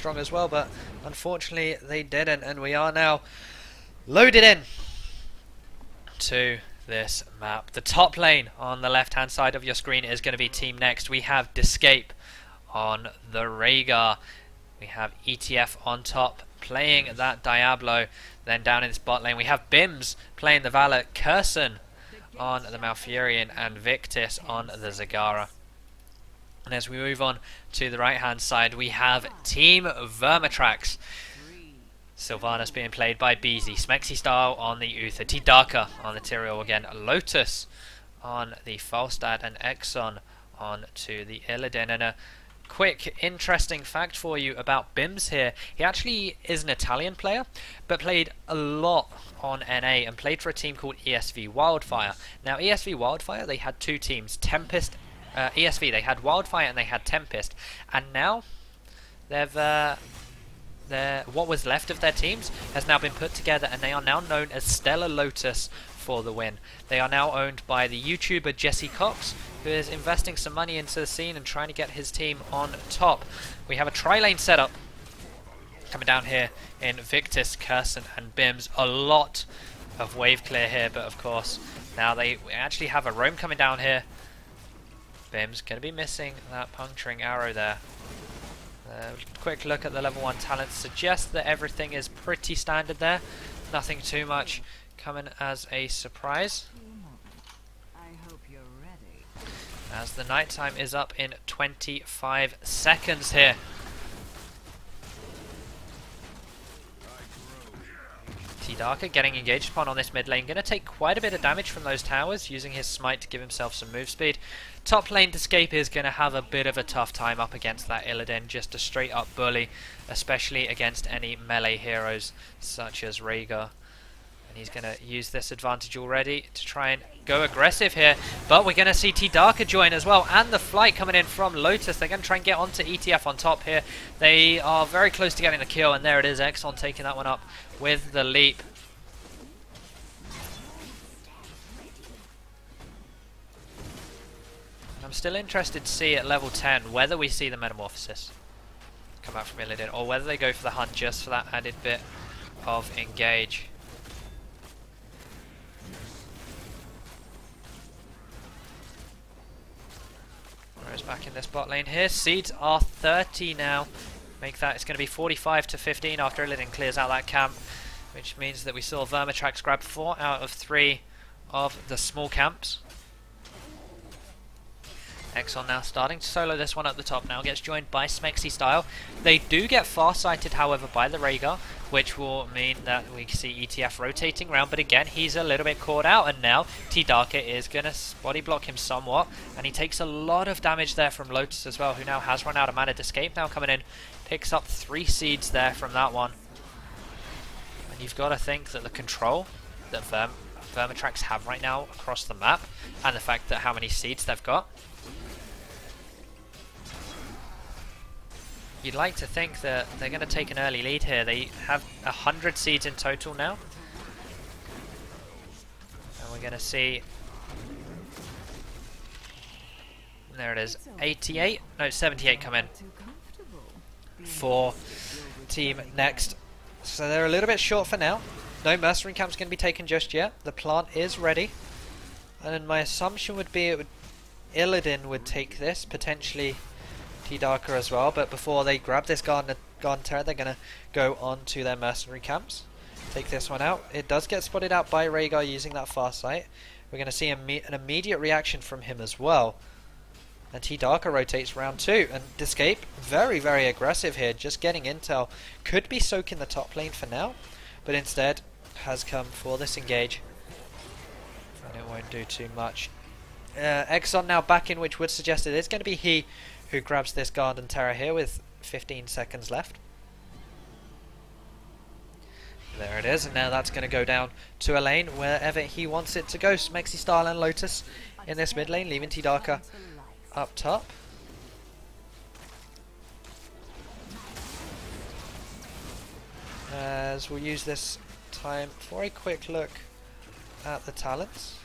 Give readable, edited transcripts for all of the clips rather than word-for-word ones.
strong as well, but unfortunately they didn't, and we are now loaded in to this map. The top lane on the left hand side of your screen is going to be Team Next. We have Descape on the Rhaegar. We have ETF on top playing that Diablo. Then down in this bot lane we have Bims playing the Valor, Curson on the Malfurion, and Victus on the Zagara. And as we move on to the right hand side, we have Team Vermitrax. Sylvanas being played by Beezy, Smexy Style on the Uther, T-Darker on the Tyrael again, Lotus on the Falstad, and Exxon on to the Illidan. And a quick interesting fact for you about Bims here: he actually is an Italian player, but played a lot on NA and played for a team called ESV Wildfire. Now ESV Wildfire, they had two teams, Tempest, ESV, they had Wildfire and they had Tempest, and now they've what was left of their teams has now been put together, and they are now known as Stellar Lotus for the win. They are now owned by the YouTuber Jesse Cox, who is investing some money into the scene and trying to get his team on top. We have a tri-lane setup coming down here in Victus, Curson and Bims. A lot of wave clear here, but of course now they actually have a roam coming down here. Bims going to be missing that puncturing arrow there. Quick look at the level 1 talents suggests that everything is pretty standard there. Nothing too much coming as a surprise. As the night time is up in 25 seconds here. T-Darker getting engaged upon on this mid lane. Going to take quite a bit of damage from those towers, using his smite to give himself some move speed. Top lane Descape is going to have a bit of a tough time up against that Illidan, just a straight up bully, especially against any melee heroes such as Rhaegar. And he's going to use this advantage already to try and go aggressive here. But we're going to see T-Darker join as well, and the flight coming in from Lotus. They're going to try and get onto ETF on top here. They are very close to getting the kill, and there it is, Exxon taking that one up with the leap. I'm still interested to see at level 10 whether we see the Metamorphosis come out from Illidan, or whether they go for the hunt just for that added bit of engage. Whereas back in this bot lane here, seeds are 30 now. Make that, it's going to be 45 to 15 after Illidan clears out that camp, which means that we saw Vermitrax grab 4 out of 3 of the small camps. Exxon now starting to solo this one at the top now, gets joined by Smexy Style. They do get far-sighted, however, by the Rhaegar, which will mean that we see ETF rotating around, but again, he's a little bit caught out, and now T-Darker is going to body block him somewhat, and he takes a lot of damage there from Lotus as well, who now has run out of mana. Descape now coming in, picks up 3 seeds there from that one. And you've got to think that the control that Vermitrax have right now across the map, and the fact that how many seeds they've got, you'd like to think that they're going to take an early lead here. They have 100 seeds in total now. And we're going to see... there it is. 88? No, 78 come in for Team Next. So they're a little bit short for now. No mercenary camp's going to be taken just yet. The plant is ready. And my assumption would be Illidan would take this, potentially T-Darker as well, but before they grab this Garden Terror, they're going to go on to their mercenary camps. Take this one out. It does get spotted out by Rhaegar using that Farsight. We're going to see an immediate reaction from him as well. And T-Darker rotates round 2. And Descape, very, very aggressive here, just getting intel. Could be soaking the top lane for now, but instead has come for this engage. And it won't do too much. Exxon now back in, which would suggest it is going to be he who grabs this Garden Terror here with 15 seconds left. There it is, and now that's going to go down to a lane wherever he wants it to go. Smexy Style and Lotus in this mid lane, leaving T-Darker up top. As we'll use this time for a quick look at the talents.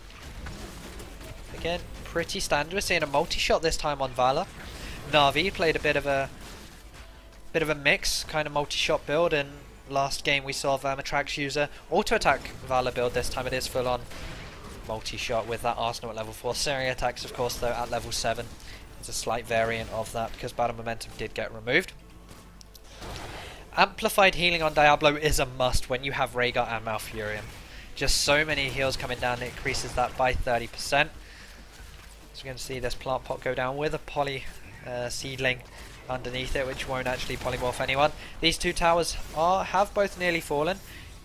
Again, pretty standard. We're seeing a multi-shot this time on Valor. Na'Vi played a bit of a bit of a mix, kind of multi-shot build, and last game we saw Vermitrax use a auto-attack Valor build. This time it is full-on multi-shot with that Arsenal at level 4. Series attacks, of course, though, at level 7. It's a slight variant of that because Battle Momentum did get removed. Amplified healing on Diablo is a must when you have Rhaegar and Malfurion. Just so many heals coming down, it increases that by 30%. So we're going to see this plant pot go down with a poly seedling underneath it, which won't actually polymorph anyone. These two towers have both nearly fallen.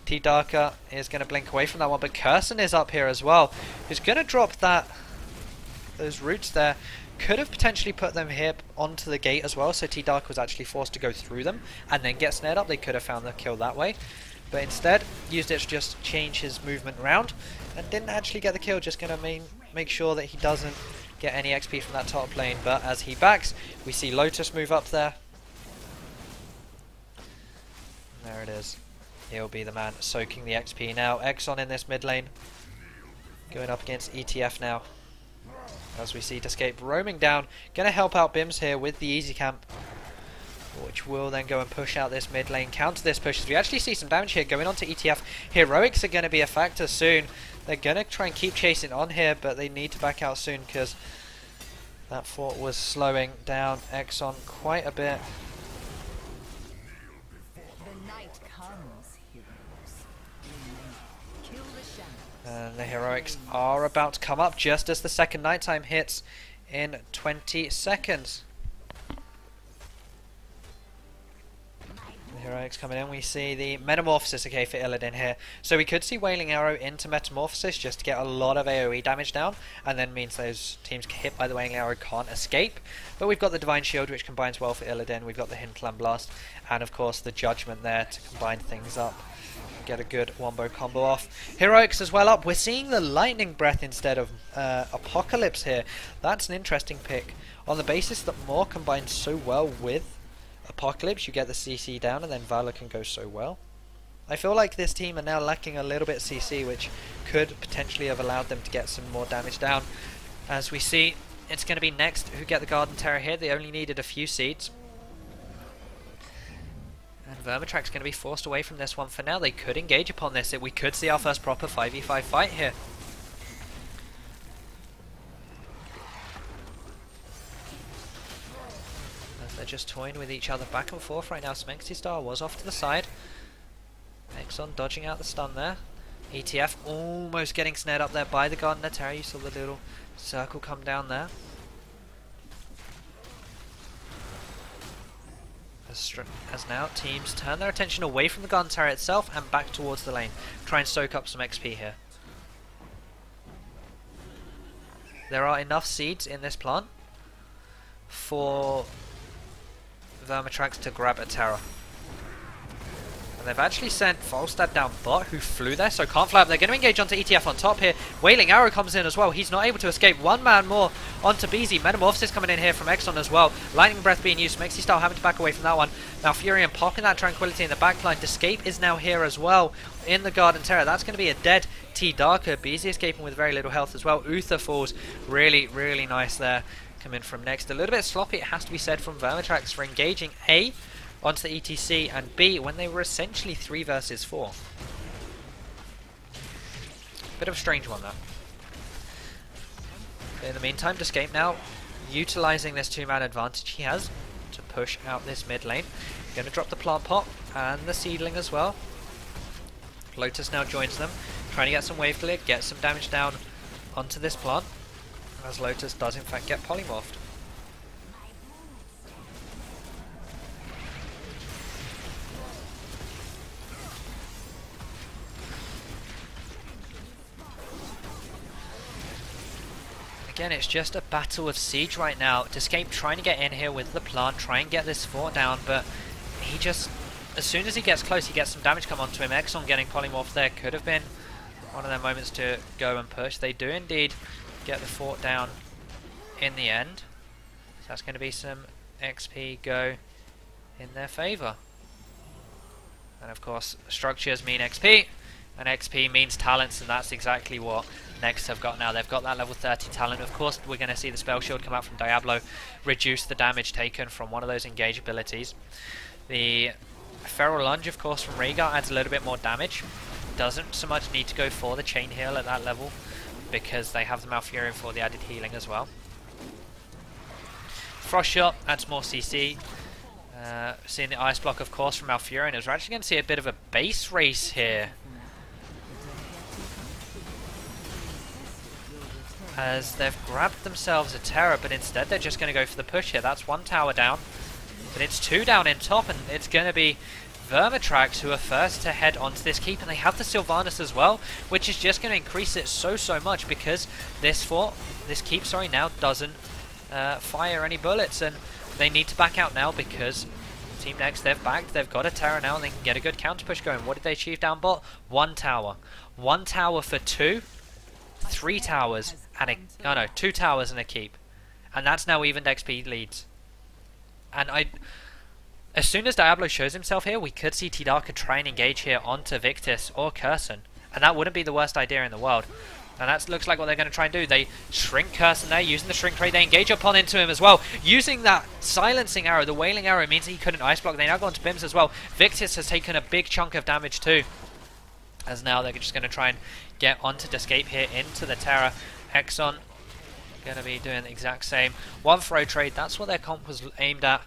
T-Darker is going to blink away from that one, but Curson is up here as well, who's going to drop those roots there. Could have potentially put them here onto the gate as well, so T-Dark was actually forced to go through them and then get snared up. They could have found the kill that way, but instead used it to just change his movement around and didn't actually get the kill. Just going to make sure that he doesn't get any XP from that top lane. But as he backs, we see Lotus move up there. There it is. He'll be the man soaking the XP now. Exxon in this mid lane, going up against ETF now. As we see Escape roaming down, going to help out Bims here with the easy camp, which will then go and push out this mid lane, counter this push. As we actually see some damage here going on to ETF. Heroics are going to be a factor soon. They're going to try and keep chasing on here, but they need to back out soon because that fort was slowing down Exxon quite a bit. And the Heroics are about to come up just as the second nighttime hits in 20 seconds. The Heroics coming in, we see the Metamorphosis okay for Illidan here. So we could see Wailing Arrow into Metamorphosis just to get a lot of AoE damage down, and then means those teams hit by the Wailing Arrow can't escape. But we've got the Divine Shield, which combines well for Illidan. We've got the Hinterland Blast, and of course the Judgment there to combine things up. Get a good wombo combo off. Heroics as well up. We're seeing the Lightning Breath instead of Apocalypse here. That's an interesting pick. On the basis that Maw combines so well with Apocalypse, you get the CC down and then Valor can go so well. I feel like this team are now lacking a little bit of CC, which could potentially have allowed them to get some more damage down. As we see, it's going to be Next who get the Garden Terror here. They only needed a few seeds. And Vermitrax going to be forced away from this one for now. They could engage upon this. We could see our first proper 5v5 fight here. As they're just toying with each other back and forth right now. Smexy Star was off to the side. Exxon dodging out the stun there. ETF almost getting snared up there by the Gardener Terror. You saw the little circle come down there. As now teams turn their attention away from the Garden Terror itself and back towards the lane. Try and soak up some XP here. There are enough seeds in this plant for Vermitrax to grab a Terror. And they've actually sent Falstad down bot, who flew there, so can't fly up. They're going to engage onto ETF on top here. Wailing Arrow comes in as well. He's not able to escape. One man more onto BZ. Metamorphosis coming in here from Exxon as well. Lightning Breath being used. Mexi Style having to back away from that one. Now Furion popping that Tranquility in the backline. Escape is now here as well in the Garden Terror. That's going to be a dead T-Darker. BZ escaping with very little health as well. Uther falls. Really, really nice there. Coming from Next. A little bit sloppy, it has to be said, from Vermitrax for engaging A onto the ETC and B when they were essentially 3 versus 4. Bit of a strange one, though. But in the meantime, Escape now utilising this 2-man advantage he has to push out this mid lane. Going to drop the plant pot and the seedling as well. Lotus now joins them, trying to get some wave clear, get some damage down onto this plant, as Lotus does in fact get polymorphed. Again, it's just a battle of siege right now. Escape trying to get in here with the plant, try and get this fort down, but he just, as soon as he gets close, he gets some damage come onto him. Exxon getting polymorphed there could have been one of their moments to go and push. They do indeed get the fort down in the end. So that's going to be some XP go in their favour. And of course, structures mean XP, and XP means talents, and that's exactly what Next have got now. They've got that level 30 talent. Of course, we're going to see the spell shield come out from Diablo, reduce the damage taken from one of those engage abilities. The Feral Lunge, of course, from Rhaegar adds a little bit more damage. Doesn't so much need to go for the chain heal at that level because they have the Malfurion for the added healing as well. Frost Shot adds more CC. Seeing the Ice Block, of course, from Malfurion, as we're actually going to see a bit of a base race here. As they've grabbed themselves a Terror, but instead they're just going to go for the push here. That's one tower down, but it's two down in top, and it's going to be Vermitrax who are first to head onto this keep, and they have the Sylvanas as well, which is just going to increase it so much because this keep now doesn't fire any bullets, and they need to back out now because Team Next, they've backed, they've got a Terror now, and they can get a good counter push going. What did they achieve down bot? One tower. One tower for two. 3 towers and a... oh no, 2 towers and a keep. And that's now evened XP leads. And as soon as Diablo shows himself here, we could see T-Darker try and engage here onto Victus or Curson. And that wouldn't be the worst idea in the world. And that looks like what they're going to try and do. They shrink Curson there, using the shrink trade. They engage upon into him as well. Using that silencing arrow, the wailing arrow, means he couldn't ice block. They now go onto Bims as well. Victus has taken a big chunk of damage too. As now they're just going to try and get onto Escape here into the Terror. Exxon going to be doing the exact same. One throw trade, that's what their comp was aimed at.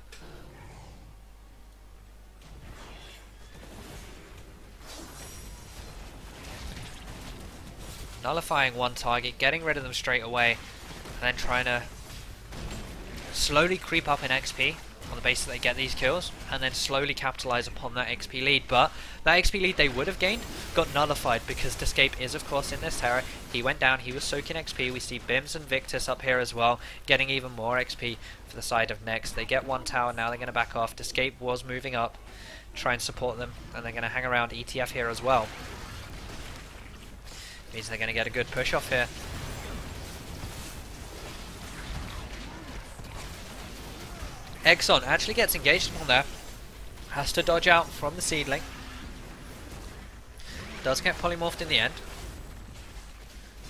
Nullifying one target, getting rid of them straight away, and then trying to slowly creep up in XP on the basis that they get these kills, and then slowly capitalize upon that XP lead. But that XP lead they would have gained got nullified because Escape is of course in this Terror. He went down, he was soaking XP. We see Bims and Victus up here as well, getting even more XP for the side of Next. They get one tower, now they're going to back off. Escape was moving up, try and support them, and they're going to hang around ETF here as well. Means they're going to get a good push off here. Exxon actually gets engaged upon there. Has to dodge out from the Seedling. Does get polymorphed in the end.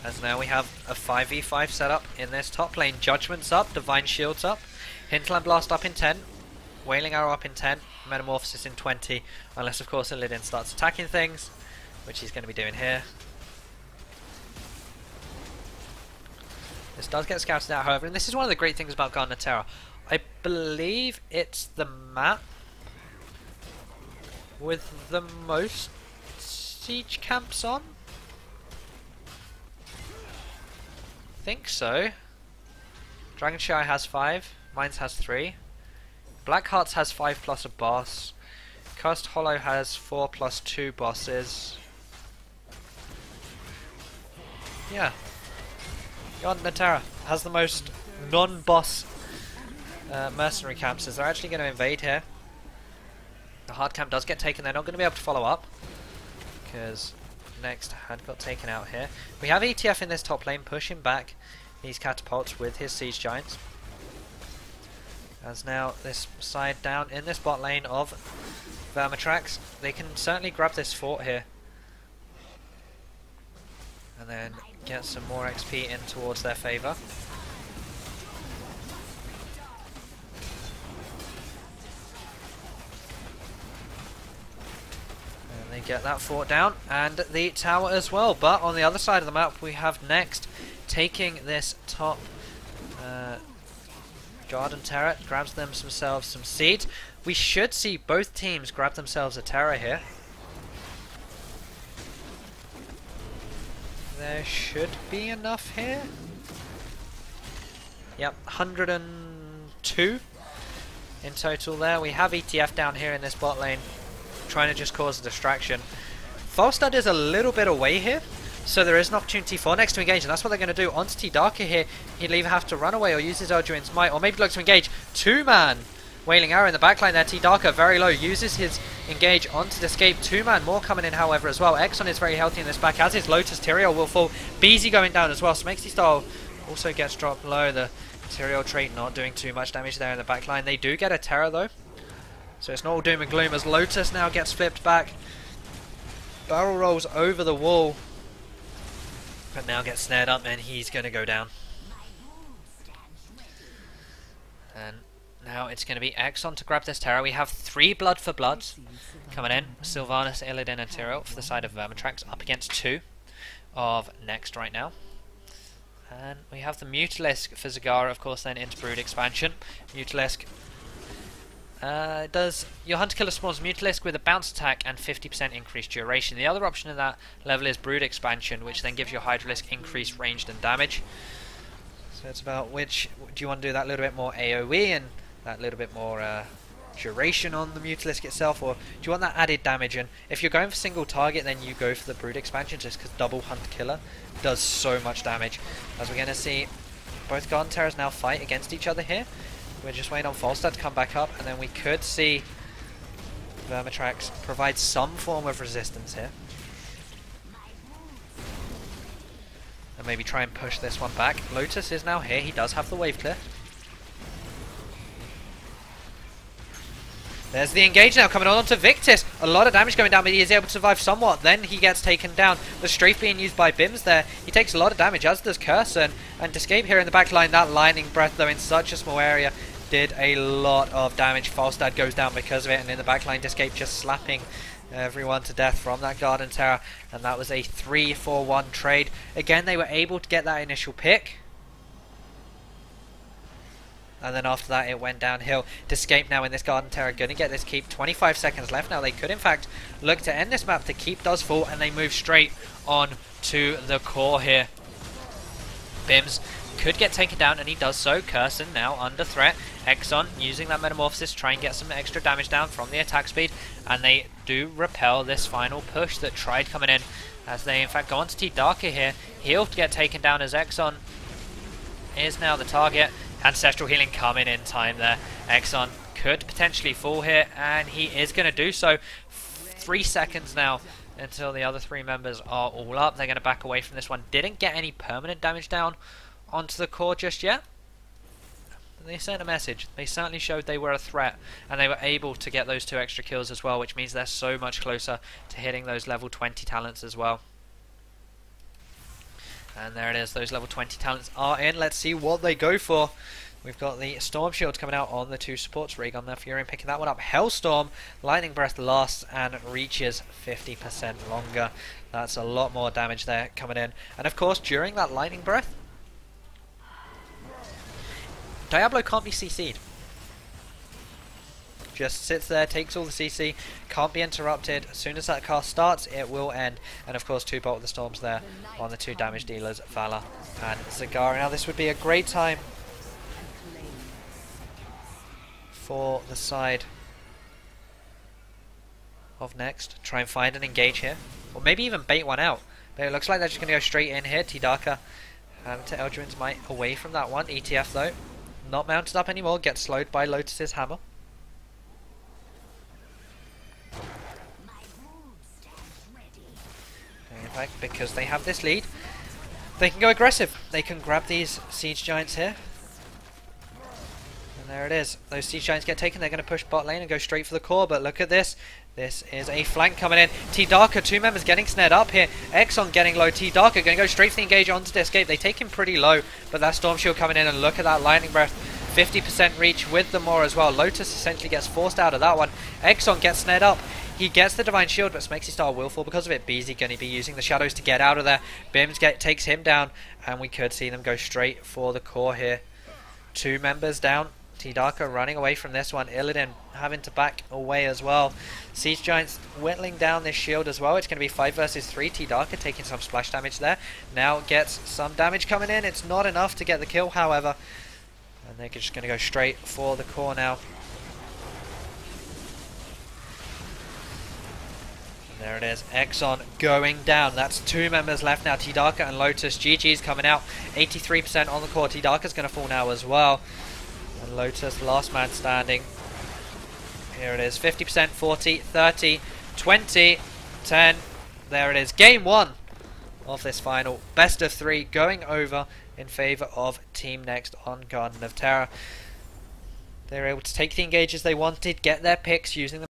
As now we have a 5v5 setup in this top lane. Judgment's up, Divine Shield's up, Hinterland Blast up in 10, Wailing Arrow up in 10, Metamorphosis in 20, unless of course Illidan starts attacking things, which he's going to be doing here. This does get scouted out, however, and this is one of the great things about Garden of Terror. I believe it's the map with the most siege camps on. I think so. Dragonshire has 5, Mines has 3. Blackhearts has 5 plus a boss. Cursed Hollow has 4 plus 2 bosses. Yeah. Garden of Terror has the most non-boss mercenary camps, as they're actually going to invade here. The hard camp does get taken, they're not going to be able to follow up because Next had got taken out here. We have ETF in this top lane pushing back these catapults with his siege giants. As now this side down in this bot lane of Vermitrax, they can certainly grab this fort here and then get some more XP in towards their favour. They get that fort down and the tower as well, but on the other side of the map we have Next taking this top Garden Terror, grabs themselves some seeds. We should see both teams grab themselves a Terror here. There should be enough here. Yep, 102 in total there. We have ETF down here in this bot lane, trying to just cause a distraction. Falstad is a little bit away here, so there is an opportunity for Next to engage, and that's what they're going to do. Onto T-Darker here, he'll either have to run away or use his Elduin's Might, or maybe look to engage. 2-man Wailing Arrow in the backline there. T-Darker very low, uses his engage onto the Escape. 2-man more coming in however as well. Exxon is very healthy in this back, as is Lotus. Tyrael will fall. Beezy going down as well, so Smexy Style also gets dropped low. The Tyrael trait not doing too much damage there in the backline. They do get a Terror though, so it's not all doom and gloom as Lotus now gets flipped back. Barrel rolls over the wall, but now gets snared up and he's going to go down. And Now it's going to be Exxon to grab this Terra. We have 3 Blood for Bloods coming in. Sylvanas, Illidan and Tyrael for the side of Vermitrax, up against 2 of Next right now. And we have the Mutalisk for Zagara, of course, then into Brood expansion. Mutalisk does your Hunter Killer spawns Mutalisk with a bounce attack and 50% increased duration. The other option in that level is Brood expansion, which then gives your Hydralisk increased ranged and damage. So it's about which do you want to do, that little bit more AoE and that little bit more duration on the Mutalisk itself, or do you want that added damage? And if you're going for single target, then you go for the Brood expansion, just because double Hunter Killer does so much damage. As we're going to see both Garden Terrors now fight against each other here. We're just waiting on Falstad to come back up, and then we could see Vermitrax provide some form of resistance here. And maybe try and push this one back. Lotus is now here, he does have the wave clear. There's the engage now coming on to Victus. A lot of damage going down, but he is able to survive somewhat. Then he gets taken down. The strafe being used by Bims there. He takes a lot of damage, as does Curson. And Escape here in the back line. That lightning breath, though, in such a small area, did a lot of damage. Falstad goes down because of it. And in the back line, Escape just slapping everyone to death from that Garden Terror. And that was a 3-4-1 trade. Again, they were able to get that initial pick. And then after that it went downhill. Escape now in this Garden Terror, going to get this keep. 25 seconds left now. They could in fact look to end this map. The keep does fall and they move straight on to the core here. Bims could get taken down and he does so. Curson now under threat. Exxon using that Metamorphosis to try and get some extra damage down from the attack speed. And they do repel this final push that tried coming in, as they in fact go on to T-Darker here. He'll get taken down as Exxon is now the target. Ancestral Healing coming in time there. Exxon could potentially fall here, and he is going to do so. 3 seconds now until the other 3 members are all up. They're going to back away from this one. Didn't get any permanent damage down onto the core just yet. They sent a message. They certainly showed they were a threat, and they were able to get those 2 extra kills as well, which means they're so much closer to hitting those level 20 talents as well. And there it is, those level 20 talents are in. Let's see what they go for. We've got the Storm Shields coming out on the 2 supports. Raygun there, Fury picking that one up. Hellstorm, Lightning Breath lasts and reaches 50% longer. That's a lot more damage there coming in. And of course, during that Lightning Breath, Diablo can't be CC'd. Just sits there, takes all the CC, can't be interrupted. As soon as that cast starts, it will end. And of course, 2 Bolt of the Storms there on the 2 damage dealers, Valor and Zagara. Now this would be a great time for the side of Next. Try and find an engage here, or maybe even bait one out. But it looks like they're just going to go straight in here. T-Darker to Eldrin's Might away from that one. ETF though, not mounted up anymore, gets slowed by Lotus's hammer. In fact, because they have this lead, they can go aggressive. They can grab these Siege Giants here. And there it is. Those Siege Giants get taken. They're going to push bot lane and go straight for the core. But look at this. This is a flank coming in. T-Darker, 2 members getting snared up here. Exxon getting low. T-Darker going to go straight for the engage onto the Escape. They take him pretty low. But that Storm Shield coming in, and look at that Lightning Breath. 50% reach with the Maw as well. Lotus essentially gets forced out of that one. Exxon gets snared up. He gets the Divine Shield, but Smexy Star will fall because of it. Beezy going to be using the Shadows to get out of there. Bims takes him down, and we could see them go straight for the core here. 2 members down. T-Darker running away from this one. Illidan having to back away as well. Siege Giants whittling down this shield as well. It's going to be 5 versus 3. T-Darker taking some splash damage there. Now gets some damage coming in. It's not enough to get the kill, however. And they're just going to go straight for the core now. There it is, Exxon going down. That's 2 members left now, T-Darker and Lotus. GG's coming out, 83% on the core. T-Darker's going to fall now as well. And Lotus, last man standing. Here it is, 50%, 40, 30, 20, 10. There it is, game 1 of this final. Best of 3 going over in favour of Team Next on Garden of Terror. They were able to take the engages they wanted, get their picks using them.